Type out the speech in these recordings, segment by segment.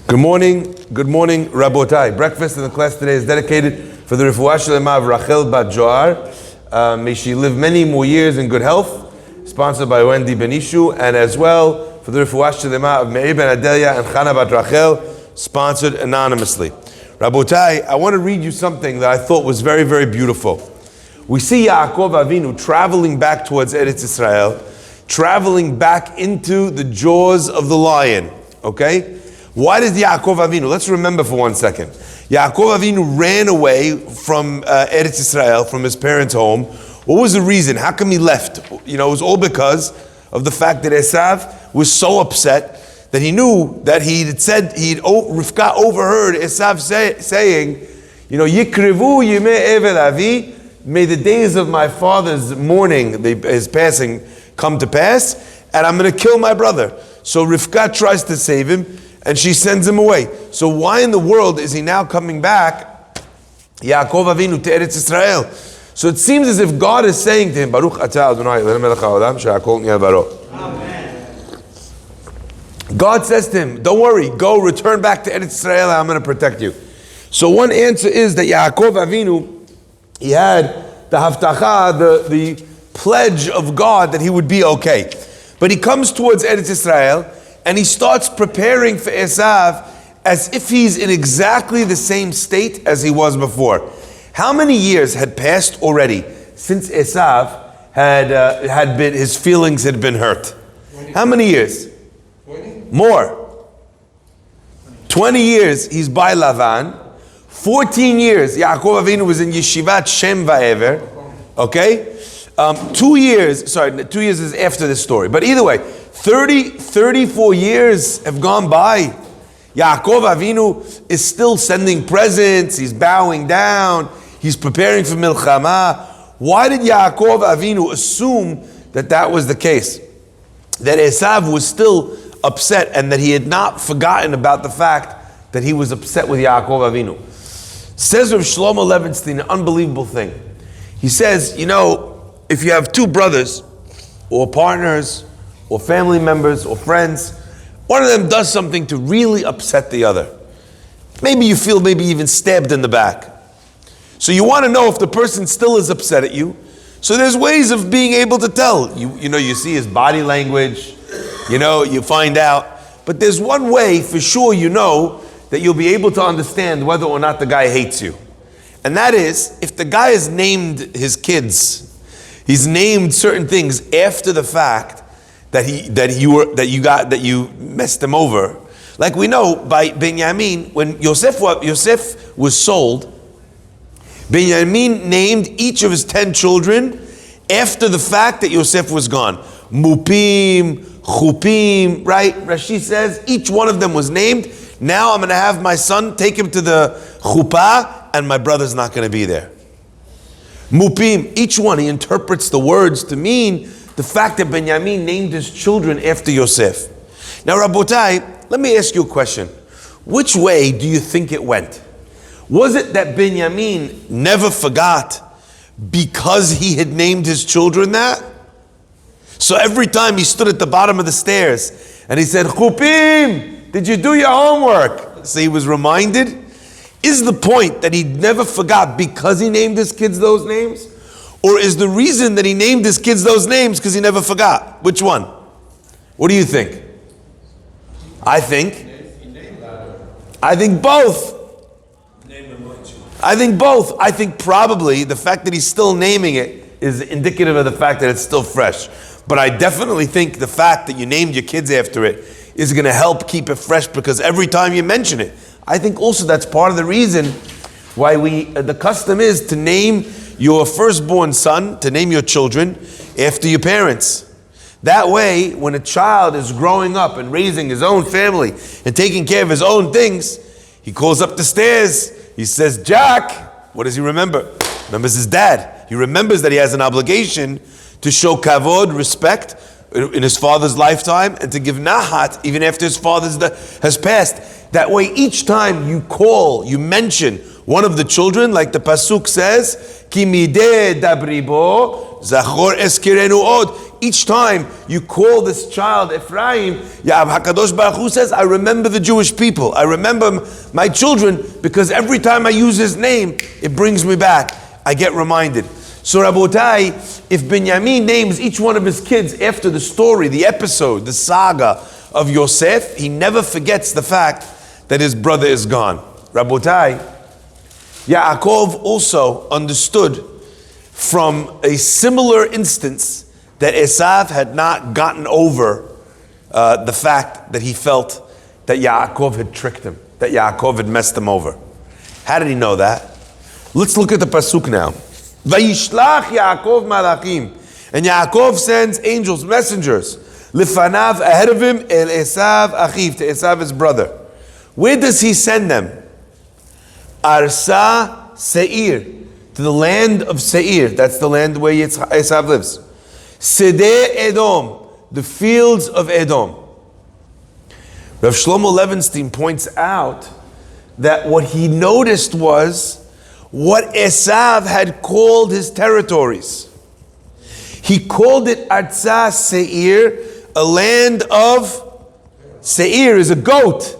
Good morning, Rabotai. Breakfast in the class today is dedicated for the Refuah Shlema of Rachel Bat Joar. May she live many more years in good health. Sponsored by Wendy Benishu, and as well for the Refuah Shlema of Meir Ben Adelia and Chana Bat Rachel, sponsored anonymously. Rabotai, I want to read you something that I thought was very, very beautiful. We see Yaakov Avinu traveling back towards Eretz Israel, traveling back into the jaws of the lion. Okay? Why did Yaakov Avinu? Let's remember for 1 second. Yaakov Avinu ran away from Eretz Israel, from his parents' home. What was the reason? How come he left? It was all because of the fact that Esav was so upset that he knew that Rivka overheard Esav saying, Yikrivu yimei Evel Avi, may the days of my father's mourning, his passing, come to pass, and I'm going to kill my brother. So Rivka tries to save him, and she sends him away. So why in the world is he now coming back, Yaakov Avinu, to Eretz Israel? So it seems as if God is saying to him, Baruch atah Adonai Eloheinu melech haolam she'akol nהיה baro. Amen. God says to him, don't worry, go return back to Eretz Israel, I'm going to protect you. So one answer is that Yaakov Avinu, he had the haftacha, the pledge of God that he would be okay. But he comes towards Eretz Israel, and he starts preparing for Esav as if he's in exactly the same state as he was before. How many years had passed already since Esav had been, his feelings had been hurt? 20. How many years? 20? More. 20 years he's by Lavan. 14 years Yaakov Avinu was in Yeshivat Shem Va'ever. Okay? 2 years is after this story. But either way, 34 years have gone by. Yaakov Avinu is still sending presents. He's bowing down. He's preparing for Milchama. Why did Yaakov Avinu assume that was the case? That Esav was still upset and that he had not forgotten about the fact that he was upset with Yaakov Avinu. Says Rav Shlomo Levenstein, an unbelievable thing. He says, if you have two brothers or partners or family members or friends, one of them does something to really upset the other. Maybe you feel even stabbed in the back. So you want to know if the person still is upset at you. So there's ways of being able to tell. You see his body language, you find out. But there's one way for sure that you'll be able to understand whether or not the guy hates you. And that is, if the guy has named his kids, he's named certain things after the fact that you messed him over. Like we know by Binyamin, when Yosef was sold, Binyamin named each of his 10 children after the fact that Yosef was gone. Mupim, Chupim, right? Rashi says each one of them was named. Now I'm going to have my son take him to the chuppah, and my brother's not going to be there. Mupim, each one, he interprets the words to mean the fact that Benjamin named his children after Yosef. Now, Rabotai, let me ask you a question. Which way do you think it went? Was it that Benjamin never forgot because he had named his children that? So every time he stood at the bottom of the stairs and he said, Chupim, did you do your homework? So he was reminded. Is the point that he never forgot because he named his kids those names? Or is the reason that he named his kids those names because he never forgot? Which one? What do you think? I think both. I think both. I think probably the fact that he's still naming it is indicative of the fact that it's still fresh. But I definitely think the fact that you named your kids after it is going to help keep it fresh, because every time you mention it, I think also that's part of the reason why the custom is to name your firstborn son, to name your children after your parents. That way, when a child is growing up and raising his own family and taking care of his own things, he calls up the stairs, he says, Jack, what does he remember? Remembers his dad. He remembers that he has an obligation to show kavod, respect, in his father's lifetime, and to give nahat even after his father has passed. That way, each time you mention one of the children, like the pasuk says, Ki mideh dabribo, zachor eskirenu od. each time you call this child Ephraim, HaKadosh Baruch Hu says, I remember the Jewish people. I remember my children, because every time I use his name, it brings me back. I get reminded. So Rabotai, if Binyamin names each one of his kids after the story, the episode, the saga of Yosef, he never forgets the fact that his brother is gone. Rabotai, Yaakov also understood from a similar instance that Esav had not gotten over the fact that he felt that Yaakov had tricked him, that Yaakov had messed him over. How did he know that? Let's look at the pasuk now. Vayishlach Yaakov malachim, and Yaakov sends angels, messengers, lifanav, ahead of him, el Esav achiv, to Esav his brother. Where does he send them? Arsa Seir, to the land of Seir. That's the land where Esav lives. Sedeh Edom, the fields of Edom. Rav Shlomo Levenstein points out that what he noticed was what Esav had called his territories. He called it Arsa Seir, a land of Seir is a goat.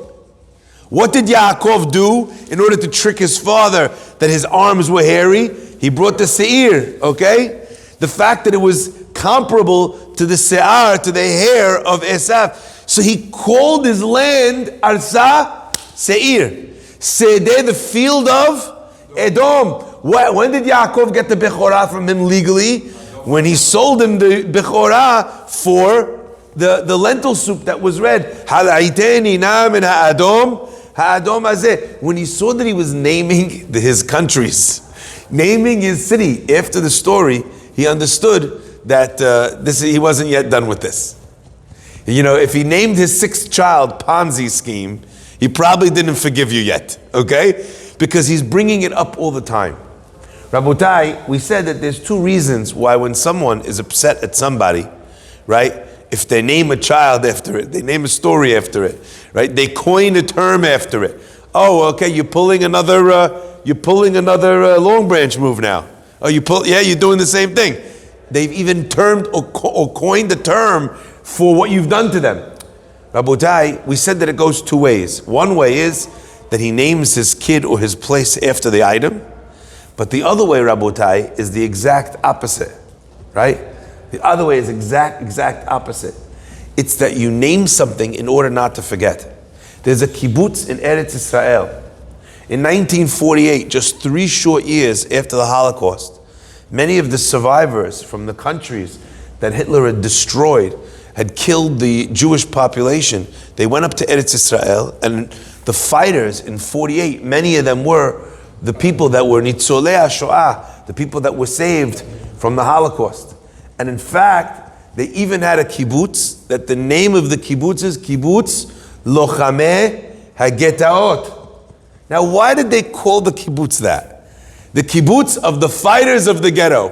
What did Yaakov do in order to trick his father that his arms were hairy? He brought the Seir, okay? The fact that it was comparable to the Se'ar, to the hair of Esav. So he called his land Arsa Seir. Sedeh, the field of Edom. When did Yaakov get the Bechorah from him legally? When he sold him the Bechorah for the lentil soup that was red. Halaiteni na min ha'adom. Ha'adom hazeh. When he saw that he was naming his countries, naming his city after the story, he understood that he wasn't yet done with this. You know, if he named his sixth child Ponzi scheme, he probably didn't forgive you yet, okay? Because he's bringing it up all the time. Rabotai, we said that there's two reasons why when someone is upset at somebody, right? If they name a child after it, they name a story after it, right? They coin a term after it. Oh, okay, you're pulling another Long Branch move now. Oh, you're doing the same thing. They've even termed or coined the term for what you've done to them. Rabotai, we said that it goes two ways. One way is that he names his kid or his place after the item. But the other way, Rabotai, is the exact opposite, right? The other way is exact opposite. It's that you name something in order not to forget. There's a kibbutz in Eretz Israel. In 1948, just 3 short years after the Holocaust, many of the survivors from the countries that Hitler had destroyed, had killed the Jewish population. They went up to Eretz Israel, and the fighters in 48, many of them were the people that were Nitzolei HaShoah, the people that were saved from the Holocaust. And in fact, they even had a kibbutz, that the name of the kibbutz is Kibbutz Lochamei HaGetaot. Now, why did they call the kibbutz that? The kibbutz of the fighters of the ghetto.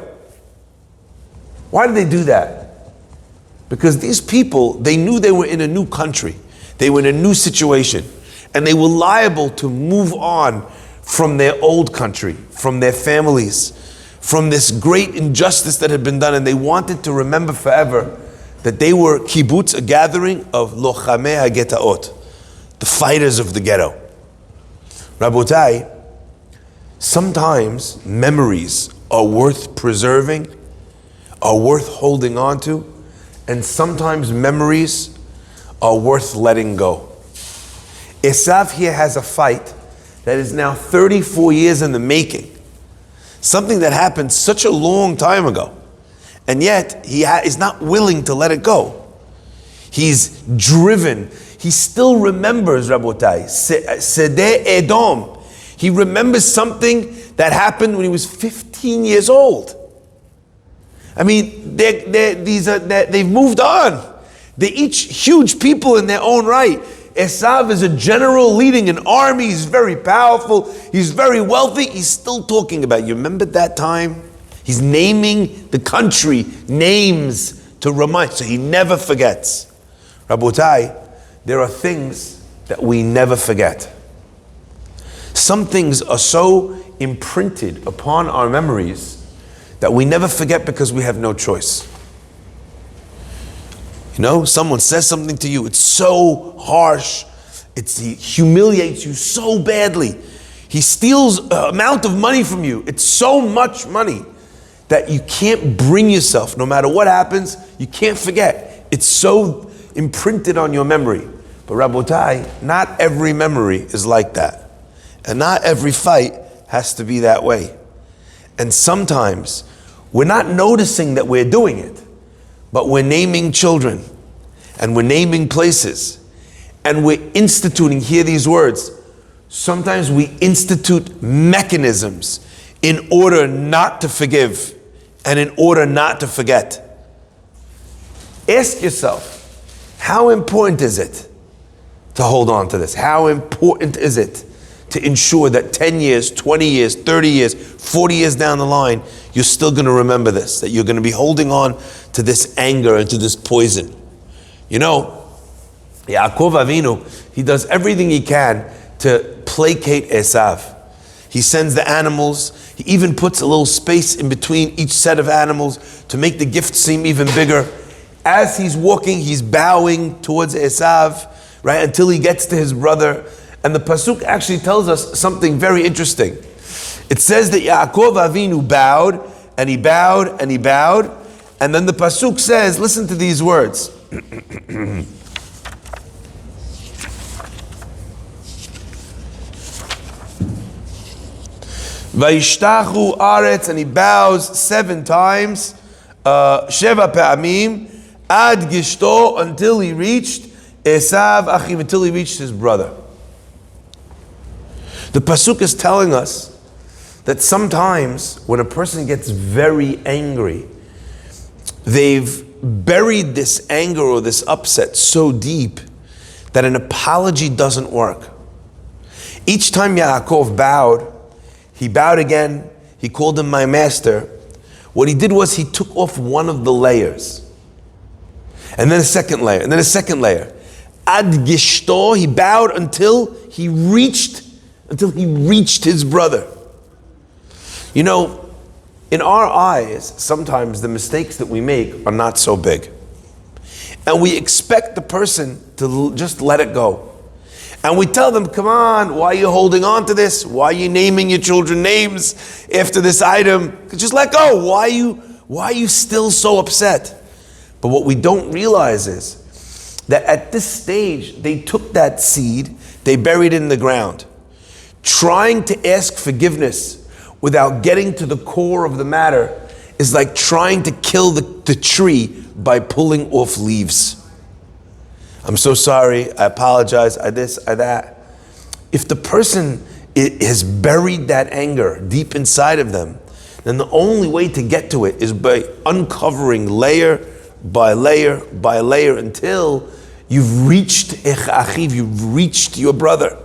Why did they do that? Because these people, they knew they were in a new country. They were in a new situation. And they were liable to move on from their old country, from their families, from this great injustice that had been done. And they wanted to remember forever that they were kibbutz, a gathering of Lochamei HaGetaot, the fighters of the ghetto. Rabotai, sometimes memories are worth preserving, are worth holding on to, and sometimes memories are worth letting go. Esav here has a fight that is now 34 years in the making. Something that happened such a long time ago. And yet, he is not willing to let it go. He's driven. He still remembers, Rabotai, Sedeh Edom. He remembers something that happened when he was 15 years old. I mean, they've moved on. They're each huge people in their own right. Esav is a general leading an army. He's very powerful. He's very wealthy. He's still talking about, you remember that time? He's naming the country names to remind, so he never forgets. Rabotai, there are things that we never forget. Some things are so imprinted upon our memories that we never forget because we have no choice. You know, someone says something to you, it's so harsh, he humiliates you so badly. He steals an amount of money from you. It's so much money that you can't bring yourself, no matter what happens, you can't forget. It's so imprinted on your memory. But Rabotai, not every memory is like that. And not every fight has to be that way. And sometimes we're not noticing that we're doing it, but we're naming children and we're naming places and we're instituting, hear these words, sometimes we institute mechanisms in order not to forgive and in order not to forget. Ask yourself, how important is it to hold on to this? How important is it to ensure that 10 years, 20 years, 30 years, 40 years down the line, you're still going to remember this, that you're going to be holding on to this anger and to this poison? You know, Yaakov Avinu, he does everything he can to placate Esav. He sends the animals. He even puts a little space in between each set of animals to make the gift seem even bigger. As he's walking, he's bowing towards Esav, right, until he gets to his brother. And the pasuk actually tells us something very interesting. It says that Yaakov Avinu bowed, and he bowed, and he bowed. And then the pasuk says, listen to these words. Vayishtachu aretz, and he bows 7 times, sheva pa'amim, ad gishto, until he reached Esav Achiv, until he reached his brother. The pasuk is telling us that sometimes when a person gets very angry, they've buried this anger or this upset so deep that an apology doesn't work. Each time Yaakov bowed, he bowed again, he called him my master. What he did was he took off one of the layers. And then a second layer, and then a second layer. Ad gishto, he bowed until he reached his brother. You know, in our eyes, sometimes the mistakes that we make are not so big. And we expect the person to just let it go. And we tell them, come on, why are you holding on to this? Why are you naming your children names after this item? Just let go. Why are you still so upset? But what we don't realize is that at this stage, they took that seed, they buried it in the ground. Trying to ask forgiveness without getting to the core of the matter is like trying to kill the tree by pulling off leaves. I'm so sorry, I apologize, I this, I that. If the person has buried that anger deep inside of them, then the only way to get to it is by uncovering layer by layer by layer until you've reached Achiv, you've reached your brother.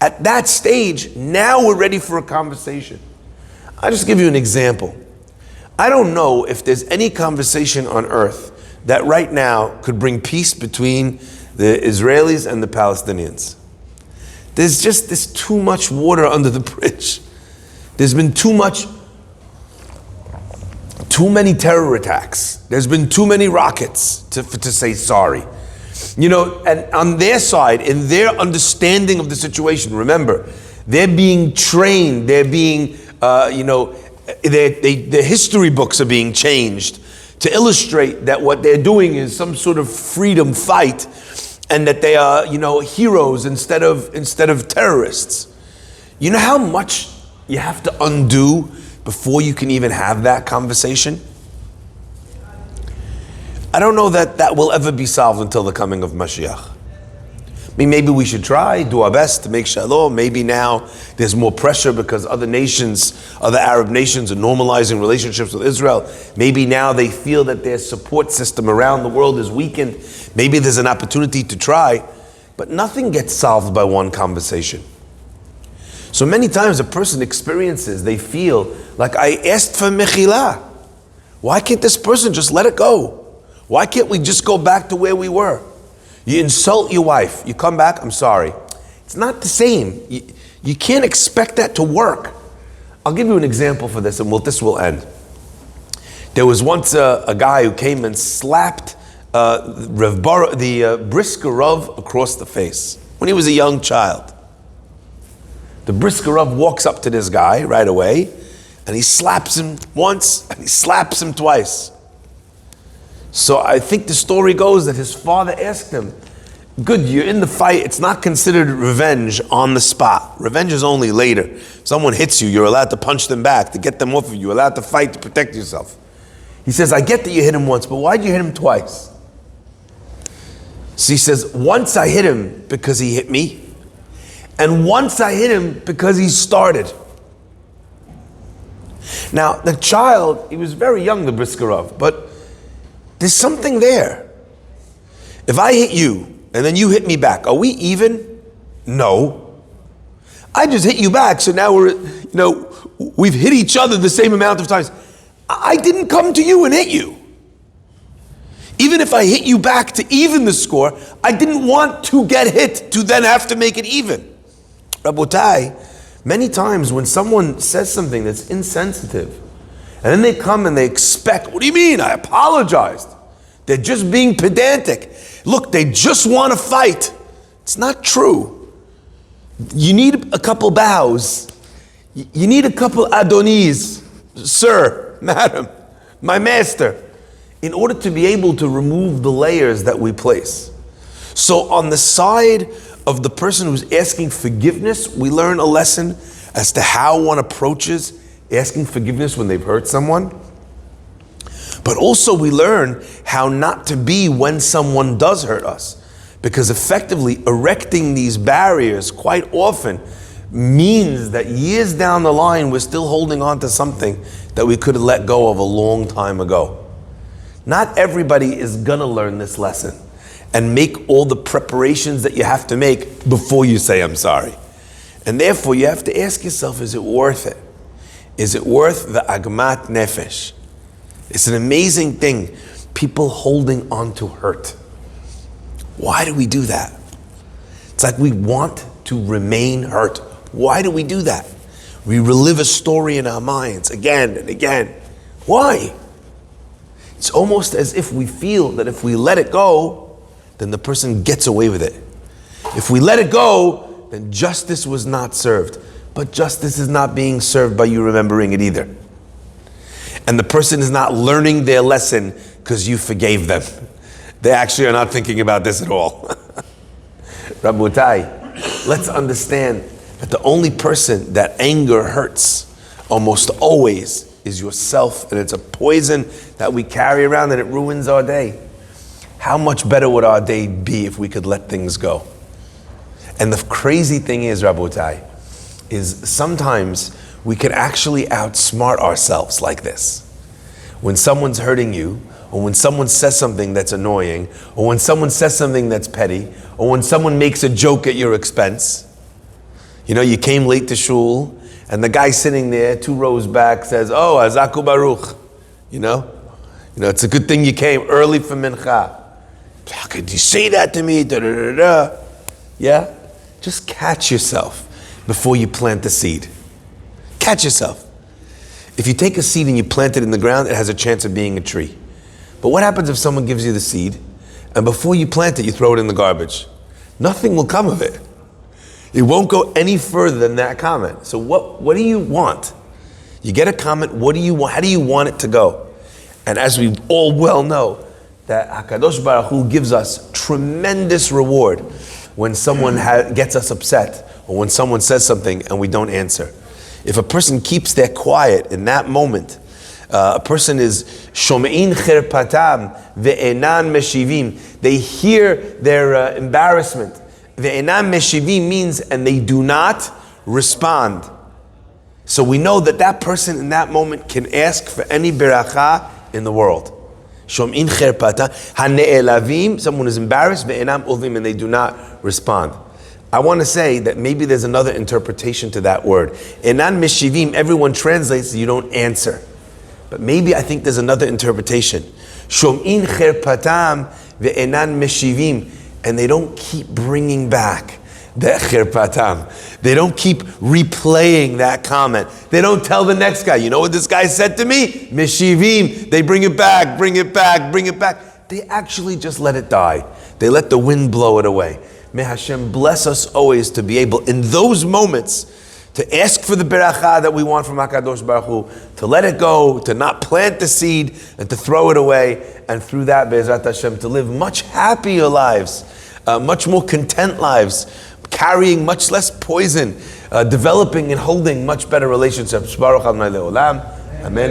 At that stage, now we're ready for a conversation. I'll just give you an example. I don't know if there's any conversation on earth that right now could bring peace between the Israelis and the Palestinians. There's too much water under the bridge. There's been too many terror attacks. There's been too many rockets to say sorry. You know, and on their side, in their understanding of the situation, remember, they're being trained, they're being, their history books are being changed to illustrate that what they're doing is some sort of freedom fight and that they are, heroes instead of terrorists. You know how much you have to undo before you can even have that conversation? I don't know that will ever be solved until the coming of Mashiach. I mean, maybe we should try, do our best to make shalom. Maybe now there's more pressure because other Arab nations are normalizing relationships with Israel. Maybe now they feel that their support system around the world is weakened. Maybe there's an opportunity to try, but nothing gets solved by one conversation. So many times a person experiences, they feel like, I asked for mechilah. Why can't this person just let it go? Why can't we just go back to where we were? You insult your wife, you come back, I'm sorry. It's not the same. You can't expect that to work. I'll give you an example for this and this will end. There was once a guy who came and slapped the Brisker Rav across the face when he was a young child. The Brisker Rav walks up to this guy right away, and he slaps him once, and he slaps him twice. So I think the story goes that his father asked him, good, you're in the fight, it's not considered revenge on the spot. Revenge is only later. If someone hits you, you're allowed to punch them back, to get them off of you, you're allowed to fight to protect yourself. He says, I get that you hit him once, but why'd you hit him twice? So he says, once I hit him because he hit me, and once I hit him because he started. Now, the child, he was very young, the Brisker Rav, but there's something there. If I hit you, and then you hit me back, are we even? No. I just hit you back, so now we've hit each other the same amount of times. I didn't come to you and hit you. Even if I hit you back to even the score, I didn't want to get hit to then have to make it even. Rabotai, many times when someone says something that's insensitive, and then they come and they expect, what do you mean? I apologized. They're just being pedantic. Look, they just want to fight. It's not true. You need a couple bows. You need a couple adonis. Sir, madam, my master, in order to be able to remove the layers that we place. So on the side of the person who's asking forgiveness, we learn a lesson as to how one approaches asking forgiveness when they've hurt someone. But also we learn how not to be when someone does hurt us. Because effectively erecting these barriers quite often means that years down the line we're still holding on to something that we could have let go of a long time ago. Not everybody is gonna learn this lesson and make all the preparations that you have to make before you say I'm sorry. And therefore you have to ask yourself, is it worth it? Is it worth the agmat nefesh? It's an amazing thing, people holding on to hurt. Why do we do that? It's like we want to remain hurt. Why do we do that? We relive a story in our minds again and again. Why? It's almost as if we feel that if we let it go, then the person gets away with it. If we let it go, then justice was not served. But justice is not being served by you remembering it either. And the person is not learning their lesson because you forgave them. They actually are not thinking about this at all. Rabotai, let's understand that the only person that anger hurts almost always is yourself, and it's a poison that we carry around and it ruins our day. How much better would our day be if we could let things go? And the crazy thing is, Rabotai, is sometimes we can actually outsmart ourselves like this. When someone's hurting you, or when someone says something that's annoying, or when someone says something that's petty, or when someone makes a joke at your expense. You know, you came late to shul, and the guy sitting there 2 rows back says, oh, Azaku Baruch. You know, it's a good thing you came early for mincha. How could you say that to me? Da, da, da, da. Yeah? Just catch yourself before you plant the seed. Catch yourself. If you take a seed and you plant it in the ground, it has a chance of being a tree. But what happens if someone gives you the seed, and before you plant it, you throw it in the garbage? Nothing will come of it. It won't go any further than that comment. So what do you want? You get a comment, what do you want? How do you want it to go? And as we all well know, that HaKadosh Baruch Hu gives us tremendous reward when someone gets us upset, or when someone says something and we don't answer. If a person keeps their quiet in that moment, a person is shomein chirpatam ve'enan meshivim. They hear their embarrassment. Ve'enan meshivim means, and they do not respond. So we know that that person in that moment can ask for any beracha in the world. Shomein chirpatam hane'elavim. Someone is embarrassed. Ve'enam ulvim, and they do not respond. I want to say that maybe there's another interpretation to that word. Enan meshivim, everyone translates, you don't answer. But maybe I think there's another interpretation. Shom'in chirpatam ve'enan meshivim, and they don't keep bringing back that chirpatam. They don't keep replaying that comment. They don't tell the next guy, you know what this guy said to me? Meshivim. They bring it back, bring it back, bring it back. they actually just let it die. They let the wind blow it away. May Hashem bless us always to be able, in those moments, to ask for the beracha that we want from HaKadosh Baruch Hu, to let it go, to not plant the seed, and to throw it away, and through that, Be'ezrat Hashem, to live much happier lives, much more content lives, carrying much less poison, developing and holding much better relationships. Baruch Adonai Le'olam. Amen.